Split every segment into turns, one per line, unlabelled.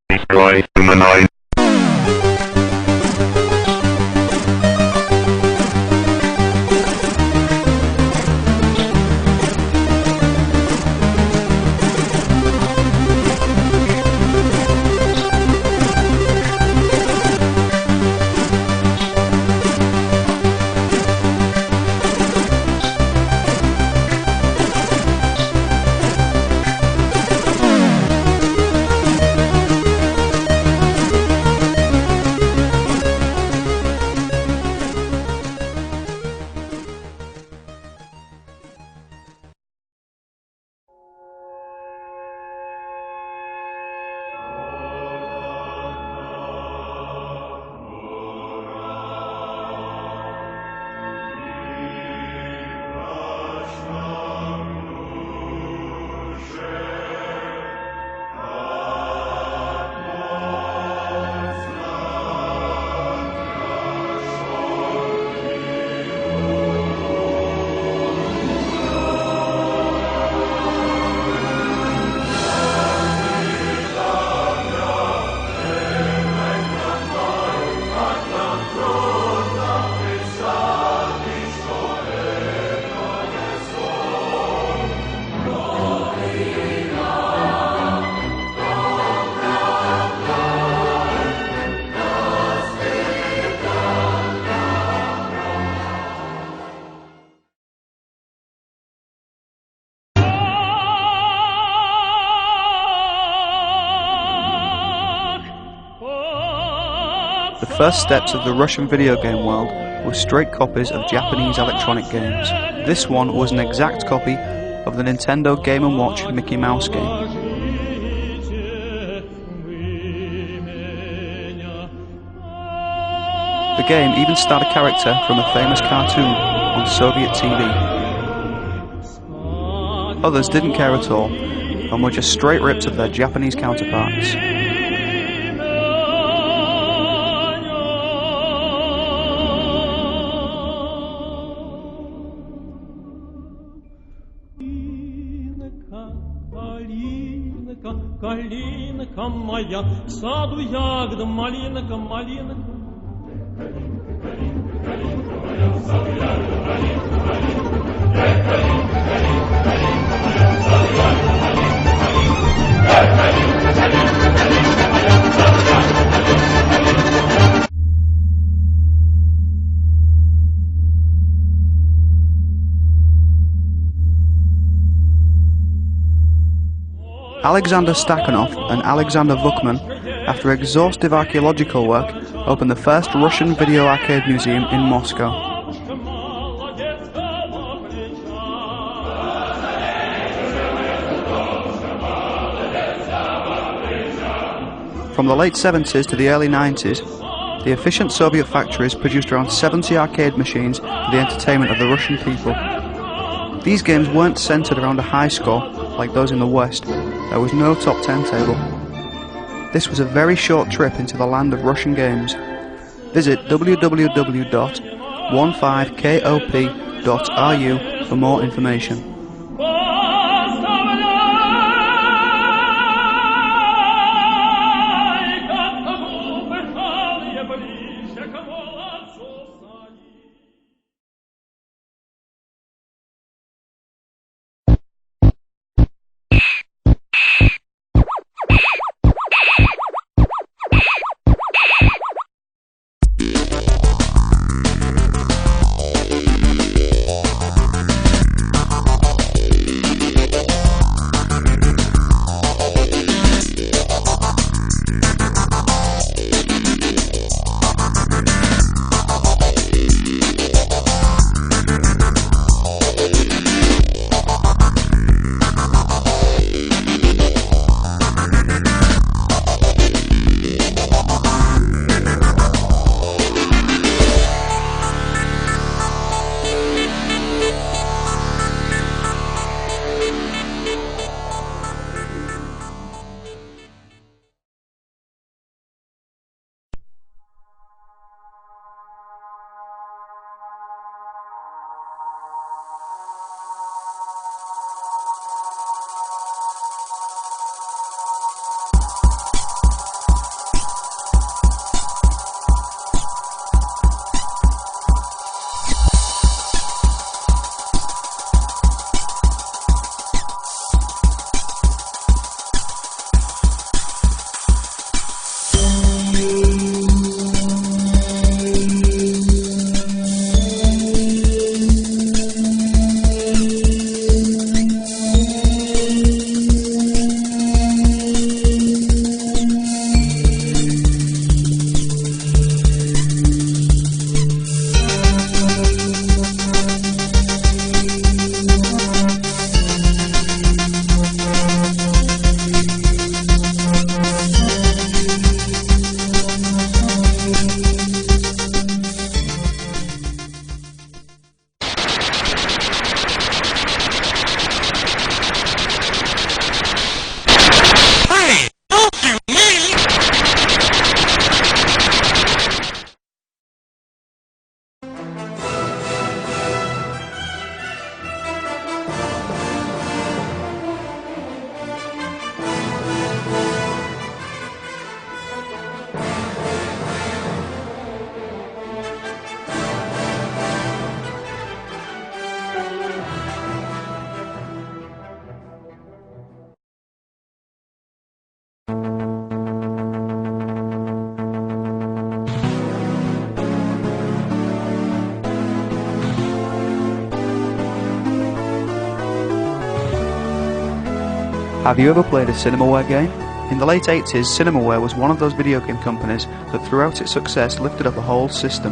Destroy Humanoid.
The first steps of the Russian video game world were straight copies of Japanese electronic games. This one was an exact copy of the Nintendo Game & Watch Mickey Mouse game. The game even starred a character from a famous cartoon on Soviet TV. Others didn't care at all, and were just straight rips of their Japanese counterparts.
Калинка моя, в саду ягода, малинка, малинка.
Alexander Stakhanov and Alexander Vukman, after exhaustive archaeological work, opened the first Russian video arcade museum in Moscow. From the late 70s to the early 90s, the efficient Soviet factories produced around 70 arcade machines for the entertainment of the Russian people. These games weren't centered around a high score like those in the West. There was no top 10 table. This was a very short trip into the land of Russian games. Visit www.15kop.ru for more information. Have you ever played a Cinemaware game? In the late 80s, Cinemaware was one of those video game companies that throughout its success lifted up a whole system,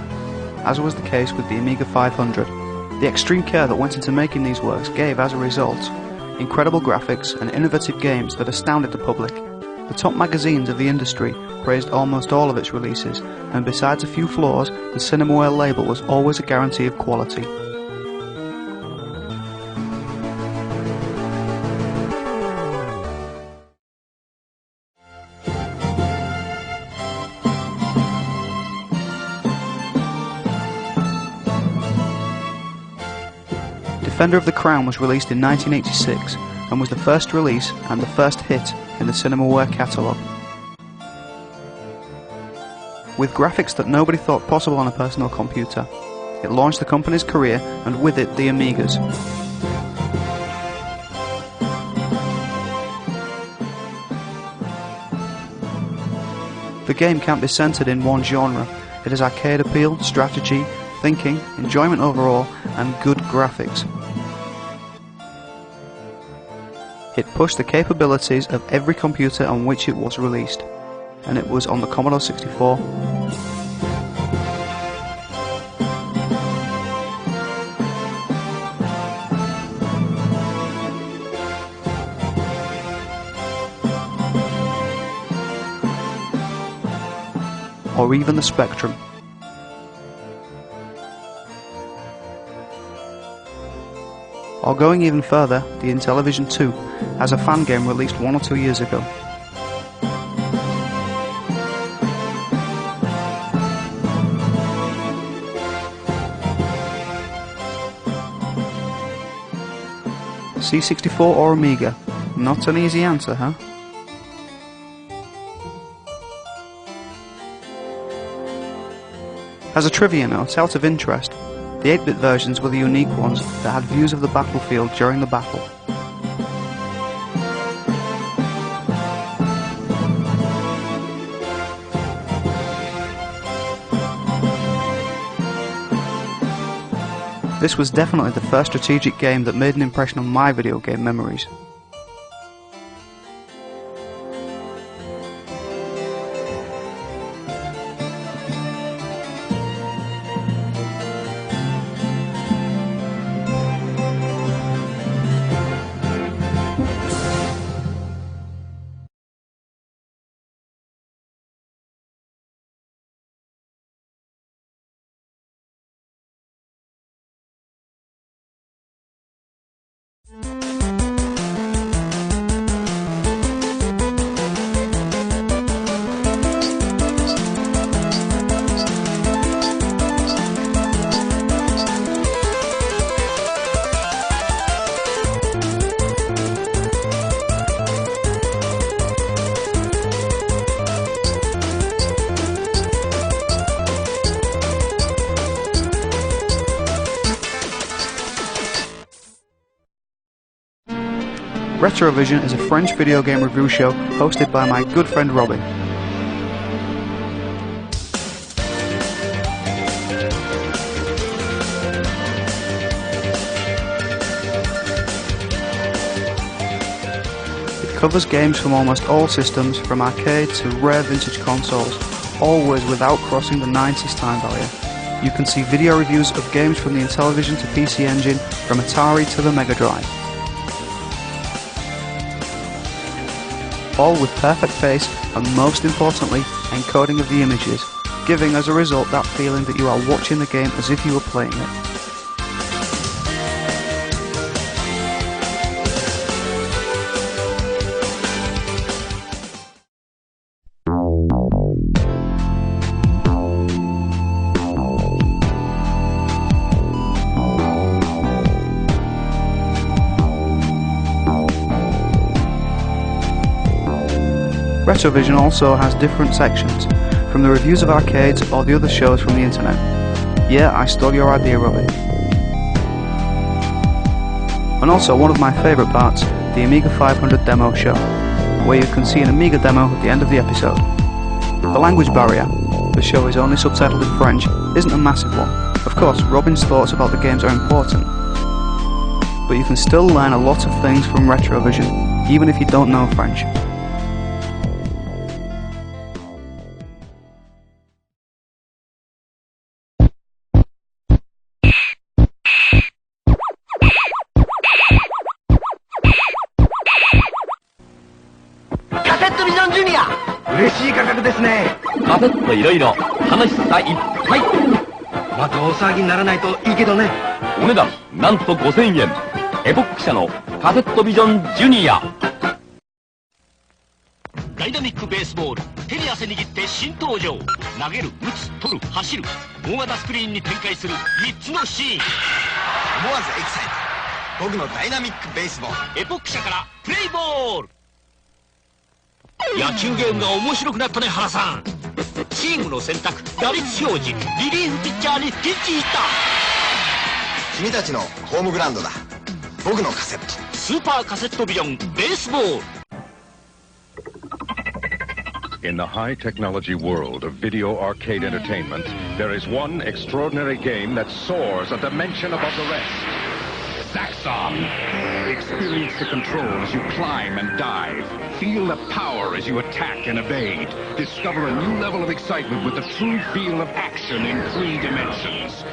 as was the case with the Amiga 500. The extreme care that went into making these works gave, as a result, incredible graphics and innovative games that astounded the public. The top magazines of the industry praised almost all of its releases, and besides a few flaws, the Cinemaware label was always a guarantee of quality. Defender of the Crown was released in 1986 and was the first release and the first hit in the Cinemaware catalogue. With graphics that nobody thought possible on a personal computer, it launched the company's career and with it the Amigas. The game can't be centred in one genre. It has arcade appeal, strategy, thinking, enjoyment overall, and good graphics. It pushed the capabilities of every computer on which it was released, and it was on the Commodore 64. Or even the Spectrum. Or going even further, the Intellivision 2, as a fan game released 1 or 2 years ago. C64 or Amiga? Not an easy answer, huh? As a trivia note, out of interest, the 8-bit versions were the unique ones that had views of the battlefield during the battle. This was definitely the first strategic game that made an impression on my video game memories. Retrovision is a French video game review show hosted by my good friend Robin. covers games from almost all systems, from arcade to rare vintage consoles, always without crossing the 90s time barrier. You can see video reviews of games from the Intellivision to PC Engine, from Atari to the Mega Drive. All with perfect pace and, most importantly, encoding of the images, giving as a result that feeling that you are watching the game as if you were playing it. Retrovision also has different sections, from the reviews of arcades or the other shows from the internet. Yeah, I stole your idea, Robbie. And also one of my favourite parts, the Amiga 500 demo show, where you can see an Amiga demo at the end of the episode. The language barrier, the show is only subtitled in French, isn't a massive one. Of course, Robin's thoughts about the games are important, but you can still learn a lot of things from Retrovision, even if you don't know French.
カセットいろいろ楽しさいっぱい。また大騒ぎにならないといいけどね。お値段なんと5000円。エポック社のカセットビジョンジュニア。ダイナミックベースボール、手に汗握って新登場。投げる、打つ、取る、走る、大型スクリーンに展開する3つのシーン。
思わずエキサイト、僕のダイナミックベースボール。
エポック社からプレイボール。野球ゲームが面白くなったね、原さん。チームの選択、打率表示、リリーフピッチャーにピンチヒッター。
君たちのホームグラウンドだ。僕のカセット。
スーパーカセットビジョンベースボール。
In the high-technology world of video arcade entertainment, there is one extraordinary game that soars a dimension above the rest. Zaxxon. Experience the control as you climb and dive. Feel the power as you attack and evade. Discover a new level of excitement with the true feel of action in 3 dimensions.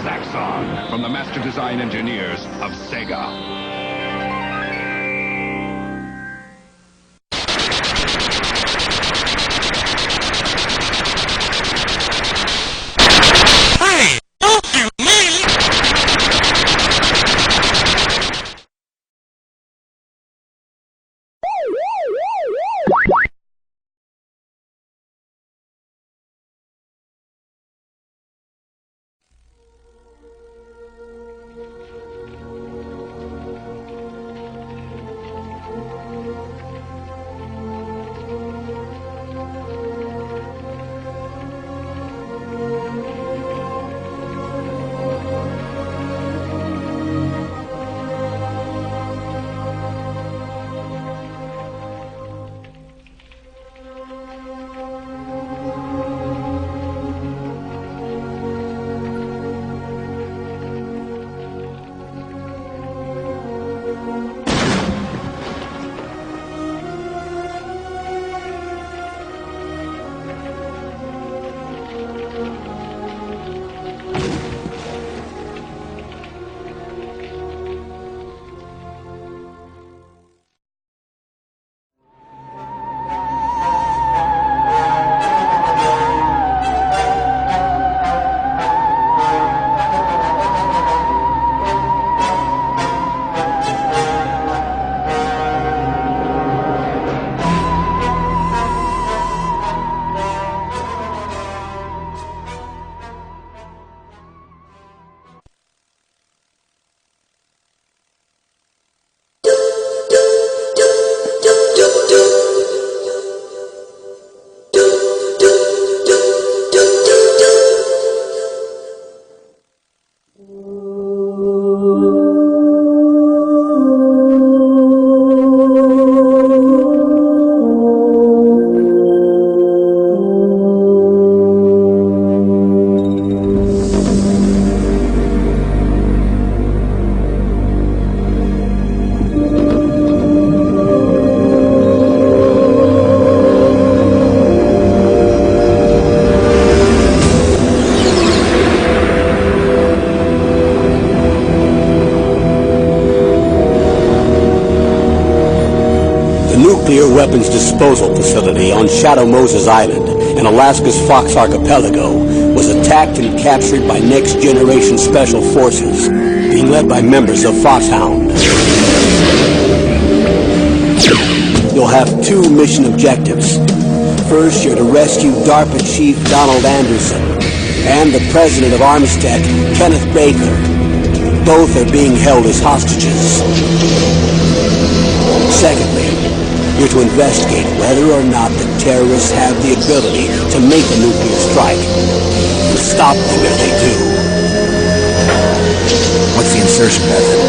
Zaxxon, from the master design engineers of Sega.
nuclear weapons disposal facility on Shadow Moses Island in Alaska's Fox Archipelago was attacked and captured by next-generation special forces, being led by members of Foxhound. You'll have two mission objectives. First, you're to rescue DARPA Chief Donald Anderson and the President of Armstead, Kenneth Baker. Both are being held as hostages. Secondly, you're to investigate whether or not the terrorists have the ability to make a nuclear strike and stop them if they do.
What's the insertion method?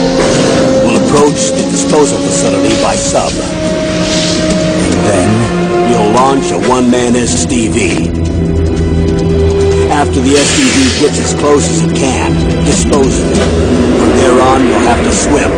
We'll approach the disposal facility by sub.
And then?
You'll launch a one-man SDV. After the SDV gets as close as it can, dispose of it. From there on, you'll have to swim.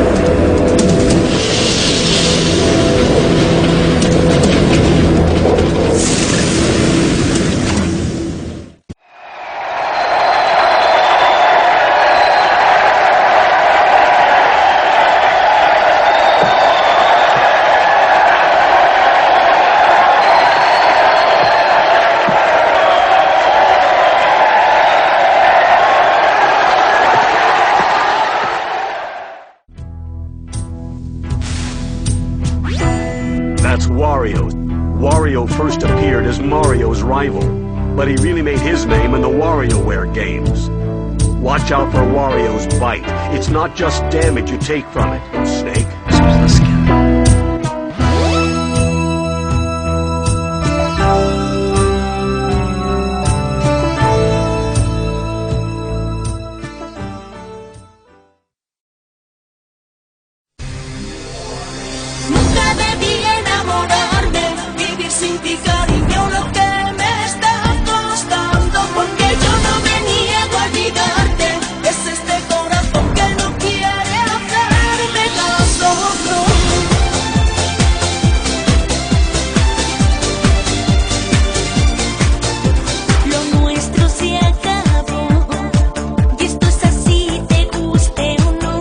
That's Wario. Wario first appeared as Mario's rival, but he really made his name in the WarioWare games. Watch out for Wario's bite. It's not just damage you take from it, Snake.
Nunca debí enamorarme, vivir sin ti, cariño, lo que me está costando, porque yo no me niego a olvidarte. Es este corazón que no quiere hacerme caso, no. Lo nuestro se acabó, y esto es así, te guste o no.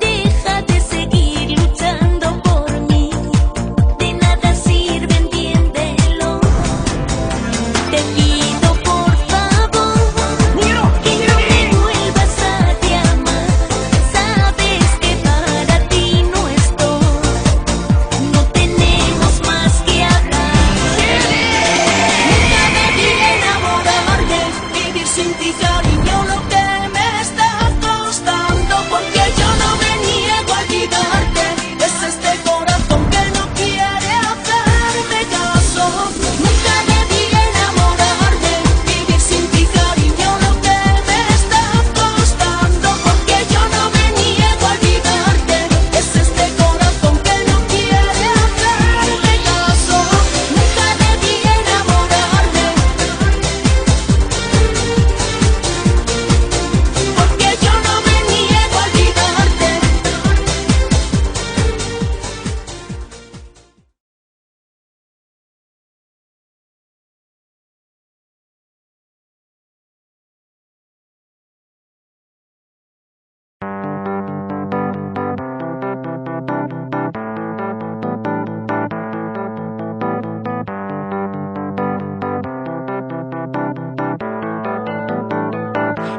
Deja de seguir luchando por mí, de nada sirve, entiéndelo. Te pido por favor que no me vuelvas a llamar. Sabes que para ti no estoy, no tenemos más que hablar. Nunca debí enamorarme, vivir sin ti, cariño, lo que me está costando, porque yo no me niego a olvidarte. Es este corazón que no quiere hacerme caso. Nunca debí enamorarme, vivir sin ti, cariño, lo que me está costando, porque yo no me niego a olvidarte. Es este corazón que no quiere hacerme caso. Nunca debí enamorarme, porque yo no me niego a olvidarte.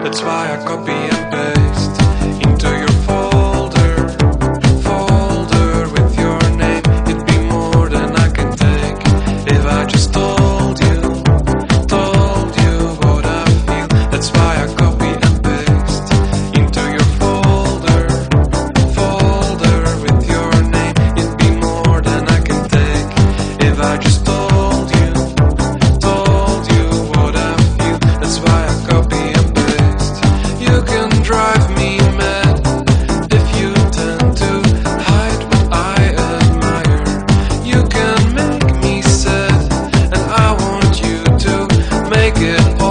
That's why I copy and paste into your folder with your name. It'd be more than I can take if I just told you what I feel. That's why I copy and paste into your folder with your name. It'd be more than I can take if I just told you what I feel. That's why I copy and paste. You can drive me mad if you tend to hide what I admire. You can make me sad, and I want you to make it